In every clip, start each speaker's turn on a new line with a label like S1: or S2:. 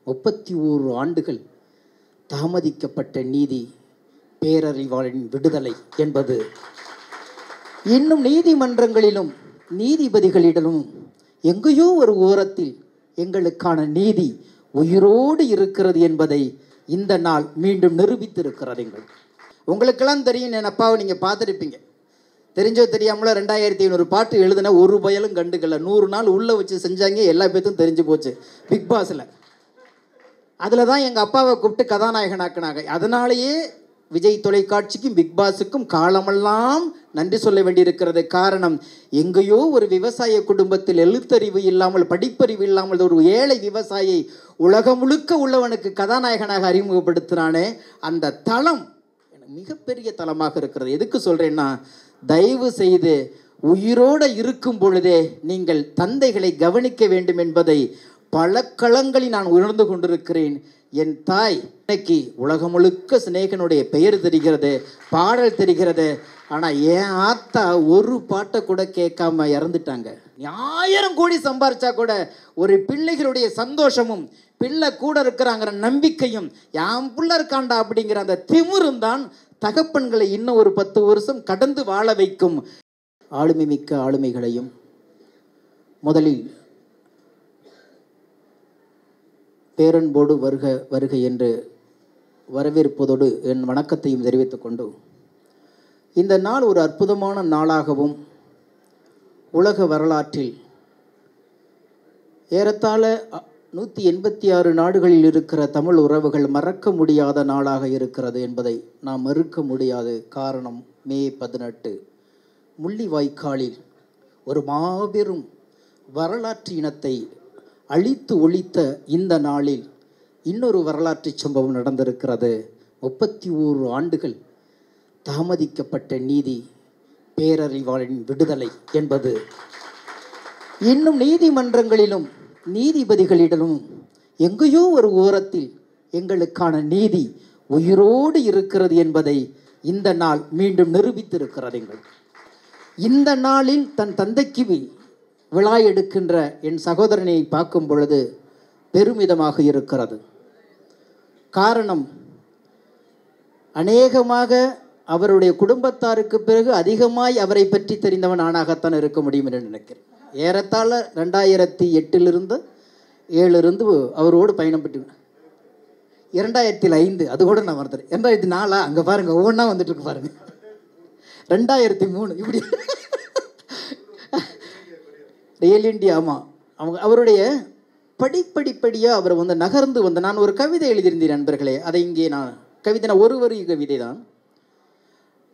S1: 31 ஆண்டுகள் தாமதிக்கப்பட்ட நீதி, பேரறிவாளனின் விடுதலை என்பது இன்னும் நீதிமன்றங்களிலும் நீதிபதிகளிடமும் எங்கேயோ ஒரு ஓரத்தில் எங்களுக்கான நீதி உயிரோடு இருக்கிறது என்பதை இந்த நாள் மீண்டும் நிரூபித்திருக்கிறது. உங்களுக்கெல்லாம் தெரியும், என் அப்பாவை நீங்கள் பார்த்துருப்பீங்க. தெரிஞ்சோ தெரியாமல 2500 பாட்டு எழுதுன ஒரு பயலும் கண்டுக்கல. 100 நாள் உள்ளே வச்சு செஞ்சாங்க, எல்லா பேர்த்தும் தெரிஞ்சு போச்சு பிக் பாஸில். அதில் தான் எங்கள் அப்பாவை கூப்பிட்டு கதாநாயகனாக்குனாங்க. அதனாலேயே விஜய் தொலைக்காட்சிக்கும் பிக் பாஸுக்கும் காலமெல்லாம் நன்றி சொல்ல வேண்டியிருக்கிறது. காரணம், எங்கேயோ ஒரு விவசாய குடும்பத்தில் எழுத்தறிவு இல்லாமல், படிப்பறிவு இல்லாமல் ஒரு ஏழை விவசாயி உலகம் முழுக்க உள்ளவனுக்கு கதாநாயகனாக அறிமுகப்படுத்தினானே, அந்த தளம் மிகப்பெரிய தளமாக இருக்கிறது. எதுக்கு சொல்கிறேன்னா, தயவு செய்து உயிரோடு இருக்கும் பொழுதே நீங்கள் தந்தைகளை கவனிக்க வேண்டும் என்பதை பல களங்களில் நான் உணர்ந்து கொண்டிருக்கிறேன். என் தாய் இன்னைக்கு உலகம் முழுக்க சிநேகனுடைய பெயர் தெரிகிறது, பாடல் தெரிகிறது. ஆனால் என் ஆத்தா ஒரு பாட்டை கூட கேட்காம இறந்துட்டாங்க. 1000 கோடி சம்பாரிச்சா கூட ஒரு பிள்ளைகளுடைய சந்தோஷமும், பிள்ளை கூட இருக்கிறாங்கிற நம்பிக்கையும், என் பிள்ளை இருக்காண்டா அப்படிங்கிற அந்த திமிரும் தான் தகப்பன்களை இன்னும் ஒரு 10 வருஷம் கடந்து வாழ வைக்கும். ஆளுமை மிக்க ஆளுமைகளையும் முதலில் பேரன்போடு வருக வருக என்று வரவேற்பதோடு என் வணக்கத்தையும் தெரிவித்துக் கொண்டு, இந்த நாள் ஒரு அற்புதமான நாளாகவும் உலக வரலாற்றில் ஏறத்தாழ 186 நாடுகளில் இருக்கிற தமிழ் உறவுகள் மறக்க முடியாத நாளாக இருக்கிறது என்பதை நாம் மறுக்க முடியாது. காரணம், மே 18 முள்ளிவாய்க்காலில் ஒரு மாபெரும் வரலாற்று இனத்தை அழித்து ஒழித்த இந்த நாளில் இன்னொரு வரலாற்று சம்பவம் நடந்திருக்கிறது. 31 ஆண்டுகள் தாமதிக்கப்பட்ட நீதி, பேரறிவாளனின் விடுதலை என்பது இன்னும் நீதிமன்றங்களிலும் நீதிபதிகளிடமும் எங்கேயோ ஒரு ஓரத்தில் எங்களுக்கான நீதி உயிரோடு இருக்கிறது என்பதை இந்த நாள் மீண்டும் நிரூபித்திருக்கிறது. இந்த நாளில் தன் தந்தைக்கு விழா எடுக்கின்ற என் சகோதரனை பார்க்கும் பொழுது பெருமிதமாக இருக்கிறது. காரணம், அநேகமாக அவருடைய குடும்பத்தாருக்கு பிறகு அதிகமாய் அவரை பற்றி தெரிந்தவன் நானாகத்தான் இருக்க முடியும் என்று நினைக்கிறேன். ஏறத்தாழ 2008 7 அவரோடு பயணம் பெற்று 2005 அது கூட நான் மறந்துடுறேன். 2004 அங்கே பாருங்கள், ஒவ்வொன்றா வந்துட்டு இருக்கு பாருங்கள். 2003 இப்படி ரியல் இண்டியா. ஆமாம், அவருடைய படிப்படியாக அவர் நகர்ந்து நான் ஒரு கவிதை எழுதியிருந்தேன் நண்பர்களே. அதை இங்கே நான் கவிதை ஒரு வரி கவிதை தான்.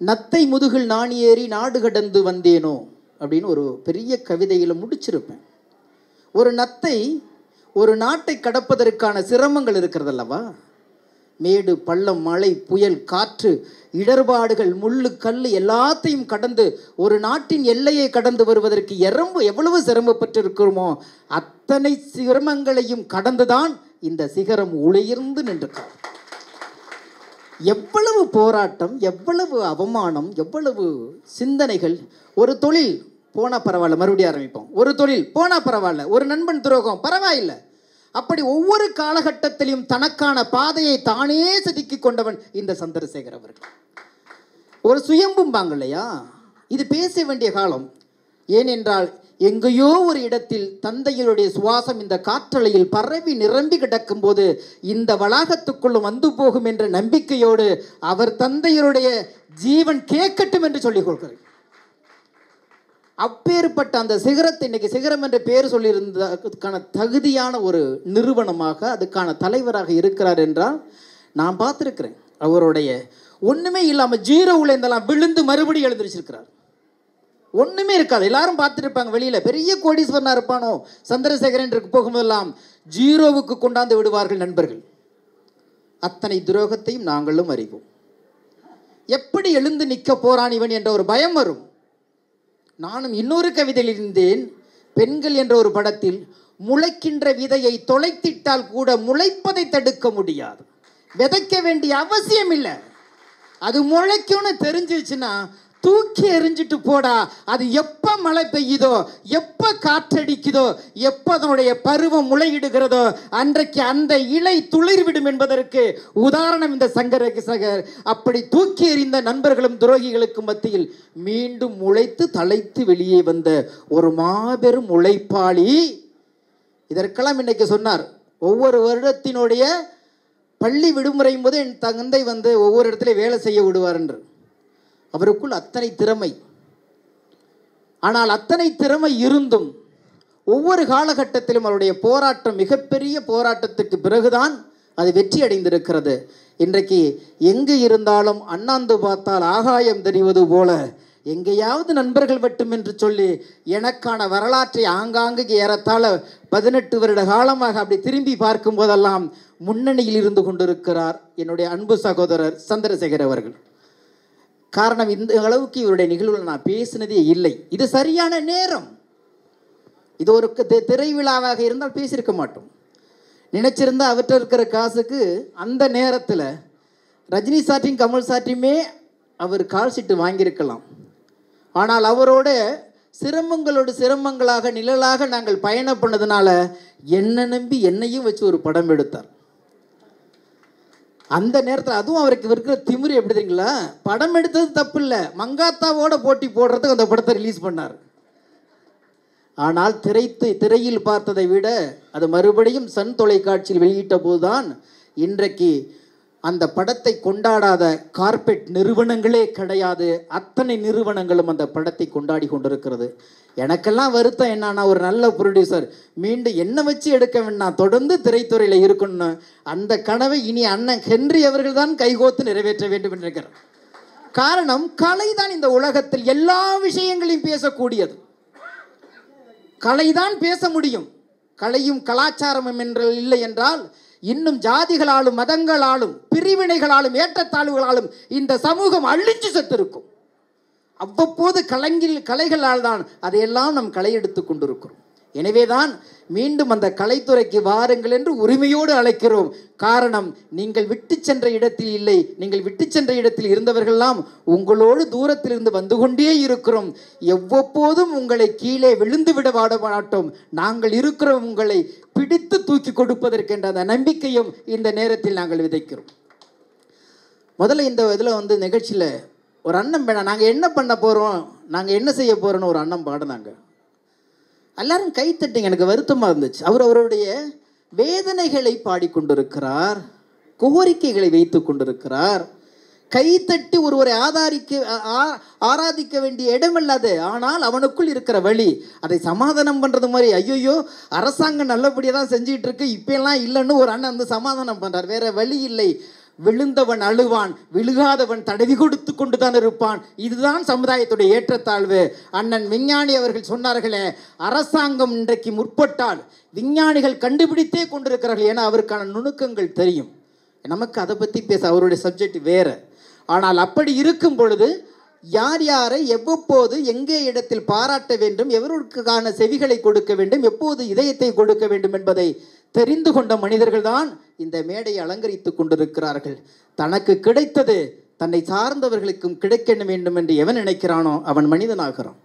S1: நத்தை முதுகில் நான் ஏறி நாடு கடந்து வந்தேனோ அப்படின்னு ஒரு பெரிய கவிதையில் முடிச்சிருப்பேன். ஒரு நத்தை ஒரு நாட்டை கடப்பதற்கான சிரமங்கள் இருக்கிறதல்லவா, மேடு பள்ளம் மழை புயல் காற்று இடர்பாடுகள் முள்ளு கல் எல்லாத்தையும் கடந்து ஒரு நாட்டின் எல்லையை கடந்து வருவதற்கு எவ்வளவு சிரமப்பட்டு இருக்கிறோமோ அத்தனை சிரமங்களையும் கடந்துதான் இந்த சிகரம் உயர்ந்து நின்றிருக்கார். எவ்வளவு போராட்டம், எவ்வளவு அவமானம், எவ்வளவு சிந்தனைகள். ஒரு தொழில் போனால் பரவாயில்ல, மறுபடியும் ஆரம்பிப்போம். ஒரு தொழில் போனால் பரவாயில்ல, ஒரு நண்பன் துரோகம் பரவாயில்லை. அப்படி ஒவ்வொரு காலகட்டத்திலும் தனக்கான பாதையை தானே செதுக்கி கொண்டவன் இந்த சந்திரசேகர் அவர்கள். ஒரு சுயம்பும்பாங்க இல்லையா, இது பேச வேண்டிய காலம். ஏனென்றால் எங்கேயோ ஒரு இடத்தில் தந்தையுடைய சுவாசம் இந்த காற்றலையில் பரவி நிரம்பி கிடக்கும் போது இந்த வளாகத்துக்குள்ளும் வந்து போகும் என்ற நம்பிக்கையோடு அவர் தந்தையருடைய ஜீவன் கேட்கட்டும் என்று சொல்லிக் கொள்கிறேன். அப்பேற்பட்ட அந்த சிகரத்தை இன்னைக்கு சிகரம் என்ற பேர் சொல்லியிருந்ததுக்கான தகுதியான ஒரு நிறுவனமாக அதுக்கான தலைவராக இருக்கிறார் என்றால் நான் பார்த்துருக்கிறேன். அவருடைய ஒன்றுமே இல்லாமல் ஜீரோவில் இருந்தெல்லாம் விழுந்து மறுபடியும் எழுந்திரிச்சிருக்கிறார். ஒன்றுமே இருக்காது, எல்லாரும் பார்த்துருப்பாங்க. வெளியில் பெரிய கோடீஸ்வரனாக இருப்பானோ சந்திரசேகரன் போகும்போதெல்லாம் ஜீரோவுக்கு கொண்டாந்து விடுவார்கள் நண்பர்கள். அத்தனை துரோகத்தையும் நாங்களும் அறிவோம். எப்படி எழுந்து நிற்க போறான் இவன் என்ற ஒரு பயம் வரும். நானும் இன்னொரு கவிதையில் இருந்தேன். பெண்கள் என்ற ஒரு படத்தில் முளைக்கின்ற விதையை தொலைத்திட்டால் கூட முளைப்பதை தடுக்க முடியாது. விதைக்க வேண்டிய அவசியம் இல்லை, அது முளைக்கும்னு தெரிஞ்சிச்சுன்னா தூக்கி எறிஞ்சிட்டு போடா. அது எப்போ மழை பெய்யுதோ, எப்போ காற்றடிக்குதோ, எப்போ அதனுடைய பருவம் முளையிடுகிறதோ அன்றைக்கு அந்த இலை துளிர்விடும் என்பதற்கு உதாரணம் இந்த சங்கர். அப்படி தூக்கி எறிந்த நண்பர்களும் துரோகிகளுக்கு மத்தியில் மீண்டும் முளைத்து தலைத்து வெளியே வந்த ஒரு மாபெரும் உழைப்பாளி. இதற்கெல்லாம் இன்னைக்கு சொன்னார், ஒவ்வொரு வருடத்தினுடைய பள்ளி விடுமுறையும் போது என் தந்தை வந்து ஒவ்வொரு இடத்துல வேலை செய்ய விடுவார் என்று. அவருக்குள் அத்தனை திறமை. ஆனால் அத்தனை திறமை இருந்தும் ஒவ்வொரு காலகட்டத்திலும் அவருடைய போராட்டம் மிகப்பெரிய போராட்டத்துக்கு பிறகுதான் அது வெற்றி அடைந்திருக்கிறது. இன்றைக்கு எங்கு இருந்தாலும் அண்ணாந்து பார்த்தால் ஆகாயம் தெரிவது போல எங்கேயாவது நண்பர்கள் வட்டும் என்று சொல்லி எனக்கான வரலாற்றை ஆங்காங்கு ஏறத்தாழ 18 வருட காலமாக அப்படி திரும்பி பார்க்கும் போதெல்லாம் முன்னணியில் இருந்து கொண்டிருக்கிறார் என்னுடைய அன்பு சகோதரர் சந்திரசேகர் அவர்கள். காரணம், இந்த அளவுக்கு இவருடைய நிகழ்வில் நான் பேசினதே இல்லை. இது சரியான நேரம். இது ஒரு திரை விழாவாக இருந்தால் பேசியிருக்க மாட்டோம். நினைச்சிருந்தா அவற்றை இருக்கிற காசுக்கு அந்த நேரத்தில் ரஜினி சாற்றியும் கமல் சாற்றியுமே அவர் கால் சீட்டு வாங்கியிருக்கலாம். ஆனால் அவரோட சிரமங்களோடு சிரமங்களாக நிழலாக நாங்கள் பயணம் பண்ணதுனால என்னை நம்பி என்னையும் வச்சு ஒரு படம் எடுத்தார். அந்த நேரத்தில் அதுவும் அவருக்கு இருக்கிற திமிரு எப்படி தெரியுங்களா, படம் எடுத்தது தப்பு இல்லை, மங்காத்தாவோட போட்டி போடுறதுக்கு அந்த படத்தை ரிலீஸ் பண்ணார். ஆனால் திரையில் பார்த்ததை விட அது மறுபடியும் சன் தொலைக்காட்சியில் வெளியிட்ட போதுதான் இன்றைக்கு அந்த படத்தை கொண்டாடாத கார்பெட் நிறுவனங்களே கிடையாது. அத்தனை நிறுவனங்களும் அந்த படத்தை கொண்டாடி கொண்டிருக்கிறது. எனக்கெல்லாம் வருத்தம் என்னன்னா, ஒரு நல்ல ப்ரொடியூசர் மீண்டும் என்ன வச்சு எடுக்க வேண்டாம், தொடர்ந்து திரைத்துறையில் இருக்கணும்னு அந்த கனவை இனி அண்ணன் ஹென்றி அவர்கள் தான் கைகோத்து நிறைவேற்ற வேண்டும் என்று இருக்கிறார். காரணம், கலைதான் இந்த உலகத்தில் எல்லா விஷயங்களையும் பேசக்கூடியது. கலைதான் பேச முடியும். கலையும் கலாச்சாரமும் என்று இல்லை என்றால் இன்னும் ஜாதிகளாலும் மதங்களாலும் பிரிவினைகளாலும் ஏற்றத்தாழ்வுகளாலும் இந்த சமூகம் அழிச்சு செத்திருக்கும். அவ்வப்போது கலைகளால் தான் அதையெல்லாம் நாம் களை எடுத்து கொண்டிருக்கிறோம். எனவேதான் மீண்டும் அந்த கலைத்துறைக்கு வாருங்கள் என்று உரிமையோடு அழைக்கிறோம். காரணம், நீங்கள் விட்டு சென்ற இடத்தில் இல்லை, நீங்கள் விட்டு சென்ற இடத்தில் இருந்தவர்களெல்லாம் உங்களோடு தூரத்திலிருந்து வந்து கொண்டே இருக்கிறோம். எவ்வப்போதும் உங்களை கீழே விழுந்து விட வாட மாட்டோம். நாங்கள் இருக்கிறோம் உங்களை பிடித்து தூக்கி கொடுப்பதற்கென்ற அந்த நம்பிக்கையும் இந்த நேரத்தில் நாங்கள் விதைக்கிறோம். முதல்ல இந்த இதில் வந்து நிகழ்ச்சியில் ஒரு அண்ணன் வேணாம், நாங்கள் என்ன பண்ண போகிறோம், நாங்கள் என்ன செய்ய போகிறோன்னு ஒரு அண்ணன் பாடினாங்க. எல்லாரும் கைத்தட்டிங்க. எனக்கு வருத்தமாக இருந்துச்சு. அவருடைய வேதனைகளை பாடிக்கொண்டிருக்கிறார், கோரிக்கைகளை வைத்து கொண்டிருக்கிறார். கைத்தட்டி ஒருவரை ஆராதிக்க வேண்டிய இடமில்லாது, ஆனால் அவனுக்குள் இருக்கிற வழி அதை சமாதானம் பண்ணுறது மாதிரி. ஐயோ அரசாங்கம் நல்லபடியாக தான் செஞ்சிகிட்டு இருக்கு, இப்பெல்லாம் இல்லைன்னு ஒரு அண்ணன் வந்து சமாதானம் பண்ணுறார். வேற வழி இல்லை. விழுந்தவன் அழுவான், விழுகாதவன் தடவி கொடுத்து கொண்டு தான் இருப்பான். இதுதான் சமுதாயத்துடைய ஏற்றத்தாழ்வு. அண்ணன் விஞ்ஞானி அவர்கள் சொன்னார்களே, அரசாங்கம் இன்றைக்கு முற்பட்டால் விஞ்ஞானிகள் கண்டுபிடித்தே கொண்டிருக்கிறார்கள். ஏன்னா அவருக்கான நுணுக்கங்கள் தெரியும். நமக்கு அதை பற்றி பேச அவருடைய சப்ஜெக்ட் வேறு. ஆனால் அப்படி இருக்கும் பொழுது யார் யாரை எவ்வப்போது எங்கே இடத்தில் பாராட்ட வேண்டும், எவருக்கான செவிகளை கொடுக்க வேண்டும், எப்போது இதயத்தை கொடுக்க வேண்டும் என்பதை தெரிந்து கொண்ட மனிதர்கள் தான் இந்த மேடையை அலங்கரித்து கொண்டிருக்கிறார்கள். தனக்கு கிடைத்தது தன்னை சார்ந்தவர்களுக்கும் கிடைக்க வேண்டும் என்று எவன் நினைக்கிறானோ அவன் மனிதனாகிறான்.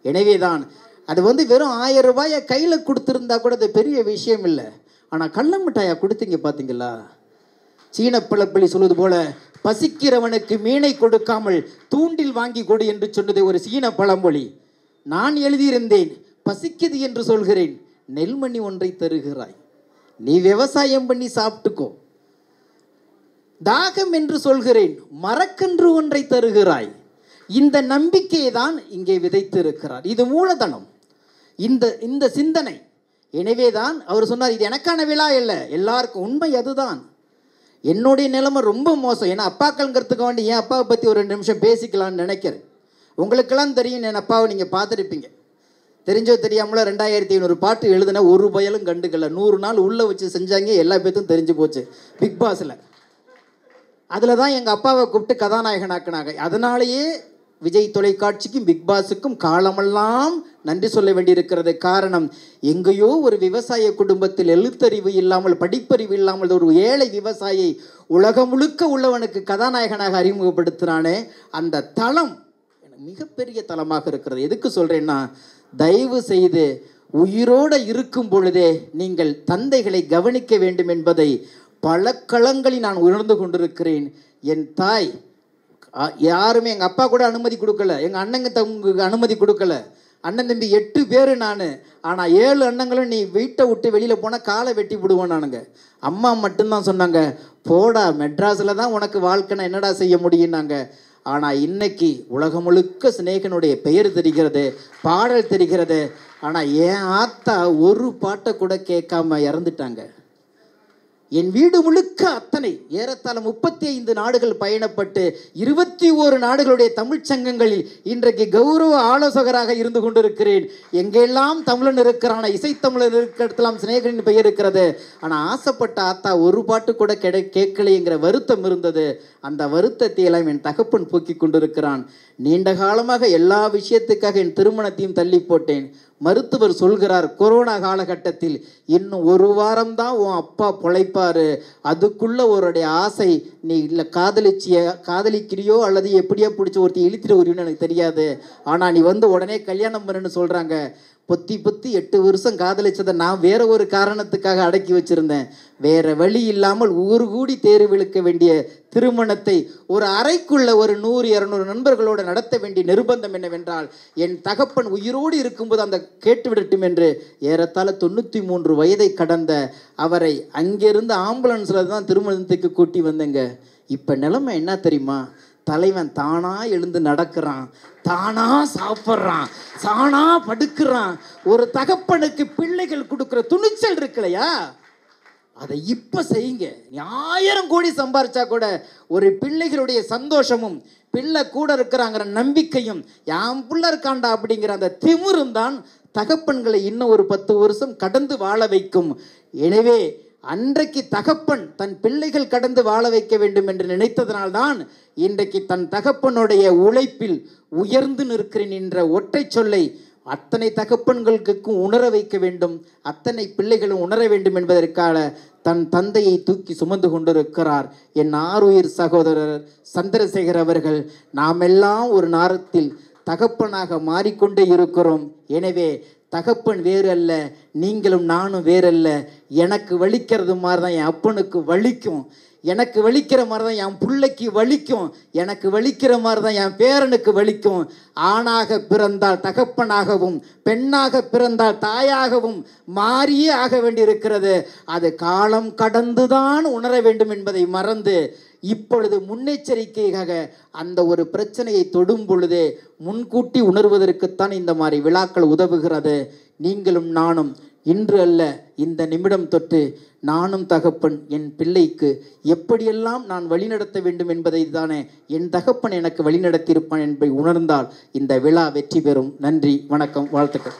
S1: எனவேதான் அது வந்து வெறும் 1000 ரூபாயை கையில் கொடுத்துருந்தா கூட அது பெரிய விஷயம் இல்லை. ஆனால் கள்ள மிட்டாயா கொடுத்தீங்க பார்த்தீங்களா? சீன பழப்பள்ளி சொல்வது போல, பசிக்கிறவனுக்கு மீனை கொடுக்காமல் தூண்டில் வாங்கி கொடு என்று சொன்னது ஒரு சீன பழமொழி. நான் எழுதியிருந்தேன், பசிக்குது என்று சொல்கிறேன், நெல்மணி ஒன்றை தருகிறாய், நீ விவசாயம் பண்ணி சாப்பிட்டுக்கோ. தாகம் என்று சொல்கிறேன், மரக்கன்று ஒன்றை தருகிறாய். இந்த நம்பிக்கையை தான் இங்கே விதைத்து இருக்கிறார். இது மூலதனம், இந்த சிந்தனை. எனவேதான் அவர் சொன்னார், இது எனக்கான விழா இல்லை, எல்லாருக்கும். உண்மை அதுதான். என்னுடைய நிலைமை ரொம்ப மோசம். ஏன்னா அப்பாக்கள்ங்கிறதுக்கு வேண்டி என் அப்பாவை பற்றி ஒரு 2 நிமிஷம் பேசிக்கலான்னு நினைக்கிறேன். உங்களுக்கெல்லாம் தெரியும், என் அப்பாவை நீங்கள் பார்த்துருப்பீங்க. தெரிஞ்சோ தெரியாமல 2500 பாட்டு எழுதுன ஒரு பயலும் கண்டுக்கல. 100 நாள் உள்ளே வச்சு செஞ்சாங்க, எல்லா பேர்த்தும் தெரிஞ்சு போச்சு பிக் பாஸில். அதில் தான் எங்கள் அப்பாவை கூப்பிட்டு கதாநாயகனாக்குனாங்க. அதனாலேயே விஜய் தொலைக்காட்சிக்கும் பிக் பாஸுக்கும் காலமெல்லாம் நன்றி சொல்ல வேண்டியிருக்கிறது. காரணம், எங்கேயோ ஒரு விவசாய குடும்பத்தில் எழுத்தறிவு இல்லாமல், படிப்பறிவு இல்லாமல் ஒரு ஏழை விவசாயியை உலகம் முழுக்க உள்ளவனுக்கு கதாநாயகனாக அறிமுகப்படுத்தினானே, அந்த தளம் மிகப்பெரிய தலமாக இருக்கிறது. எதுக்கு சொல்கிறேன்னா, தயவு செய்து உயிரோடு இருக்கும் பொழுதே நீங்கள் தந்தைகளை கவனிக்க வேண்டும் என்பதை பல களங்களில் நான் உணர்ந்து கொண்டிருக்கிறேன். என் தாய் யாருமே, எங்கள் அப்பா கூட அனுமதி கொடுக்கல, எங்கள் அண்ணங்க தங்களுக்கு அனுமதி கொடுக்கல. அண்ணன் தம்பி 8 பேர் நான். ஆனால் 7 அண்ணங்களும் நீ வீட்டை விட்டு வெளியில் போனால் காலை வெட்டி விடுவோம் நானுங்க. அம்மா மட்டும்தான் சொன்னாங்க, போடா மெட்ராஸில் தான் உனக்கு வாழ்க்கைனா என்னடா செய்ய முடியும்னாங்க. ஆனால் இன்னைக்கு உலகம் முழுக்க சிநேகனுடைய பெயர் தெரிகிறது, பாடல் தெரிகிறது. ஆனால் என் ஆத்தா ஒரு பாட்டை கூட கேட்காம இறந்துட்டாங்க. என் வீடு முழுக்க அத்தனை ஏறத்தாழ 35 நாடுகள் பயணப்பட்டு 21 நாடுகளுடைய தமிழ்ச் சங்கங்களில் இன்றைக்கு கௌரவ ஆலோசகராக இருந்து கொண்டிருக்கிறேன். எங்கெல்லாம் தமிழன் இருக்கிறான, இசைத்தமிழன் இருக்கிற இடத்துலாம் சிநேகனின் பெயர் இருக்கிறது. ஆனால் ஆசைப்பட்ட ஆத்தா ஒரு பாட்டு கூட கேட்கலைங்கிற வருத்தம் இருந்தது. அந்த வருத்தத்தை எல்லாம் என் தகப்பன் போக்கி கொண்டிருக்கிறான். நீண்ட காலமாக எல்லா விஷயத்துக்காக என் திருமணத்தையும் தள்ளி போட்டேன். மருத்துவர் சொல்கிறார், கொரோனா காலகட்டத்தில் இன்னும் 1 வாரம்தான் உன் அப்பா பொழைப்பார், அதுக்குள்ள ஒருடைய ஆசை நீ இல்லை காதலிக்கிறியோ அல்லது எப்படியோ பிடிச்சி ஒருத்தி இழுத்துட்டு வருவின்னு எனக்கு தெரியாது, ஆனால் நீ உடனே கல்யாணம் பண்ணுன்னு சொல்கிறாங்க. பொத்தி 8 வருஷம் காதலிச்சதை நான் வேற ஒரு காரணத்துக்காக அடக்கி வச்சிருந்தேன். வேற வழி இல்லாமல் ஊர் கூடி தேர்வு விழுக்க வேண்டிய திருமணத்தை ஒரு அறைக்குள்ள ஒரு 100-200 நண்பர்களோடு நடத்த வேண்டிய நிர்பந்தம் என்னவென்றால், என் தகப்பன் உயிரோடு இருக்கும்போது அந்த கேட்டுவிடட்டும் என்று ஏறத்தாழ 93 வயதை கடந்த அவரை அங்கிருந்து ஆம்புலன்ஸில் தான் திருமணத்துக்கு கூட்டி வந்தேங்க. இப்போ நிலைமை என்ன தெரியுமா? தலைவன் தானா எழுந்து நடக்கிறான், தானா சாப்பிட்றான், தானா படுக்கிறான். ஒரு தகப்பனுக்கு பிள்ளைகள் கொடுக்குற துணிச்சல் இருக்குல்லையா, அதை இப்போ செய்யுங்க. 1000 கோடி சம்பாரிச்சா கூட ஒரு பிள்ளைகளுடைய சந்தோஷமும் பிள்ளை கூட இருக்கிறாங்கிற நம்பிக்கையும் என் பிள்ளை இருக்காண்டா அப்படிங்கிற அந்த திமிரும் தான் தகப்பன்களை இன்னும் ஒரு 10 வருஷம் கடந்து வாழ வைக்கும். எனவே அன்றைக்கு தகப்பன் தன் பிள்ளைகள் கடந்து வாழ வைக்க வேண்டும் என்று நினைத்ததனால்தான் இன்றைக்கு தன் தகப்பனுடைய உழைப்பில் உயர்ந்து நிற்கிறேன் என்ற ஒற்றை சொல்லை அத்தனை தகப்பன்களுக்கும் உணர வைக்க வேண்டும், அத்தனை பிள்ளைகளும் உணர வேண்டும் என்பதற்காக தன் தந்தையை தூக்கி சுமந்து கொண்டிருக்கிறார் என் ஆருயிர் சகோதரர் சந்திரசேகர் அவர்கள். நாமெல்லாம் ஒரு நேரத்தில் தகப்பனாக மாறிக்கொண்டே இருக்கிறோம். எனவே தகப்பன் வேறு அல்ல, நீங்களும் நானும் வேறல்ல. எனக்கு வலிக்கிறது மாதிரி தான் என் அப்பனுக்கு வலிக்கும், எனக்கு வலிக்கிற மாதிரி தான் என் பிள்ளைக்கு வலிக்கும், எனக்கு வலிக்கிற மாதிரி தான் என் பேரனுக்கு வலிக்கும். ஆணாக பிறந்தால் தகப்பனாகவும், பெண்ணாக பிறந்தால் தாயாகவும் மாறியே ஆக வேண்டியிருக்கிறது. அது காலம் கடந்துதான் உணர வேண்டும் என்பதை மறந்து இப்பொழுது முன்னெச்சரிக்கையாக அந்த ஒரு பிரச்சனையை தொடும் பொழுதே முன்கூட்டி உணர்வதற்குத்தான் இந்த மாதிரி விழாக்கள் உதவுகிறது. நீங்களும் நானும் இன்று அல்ல, இந்த நிமிடம் தொட்டு நானும் தகப்பன் என் பிள்ளைக்கு எப்படியெல்லாம் நான் வழிநடத்த வேண்டும் என்பதை தானே என் தகப்பன் எனக்கு வழிநடத்தியிருப்பான் என்பதை உணர்ந்தால் இந்த விழா வெற்றி பெறும். நன்றி, வணக்கம், வாழ்த்துக்கள்.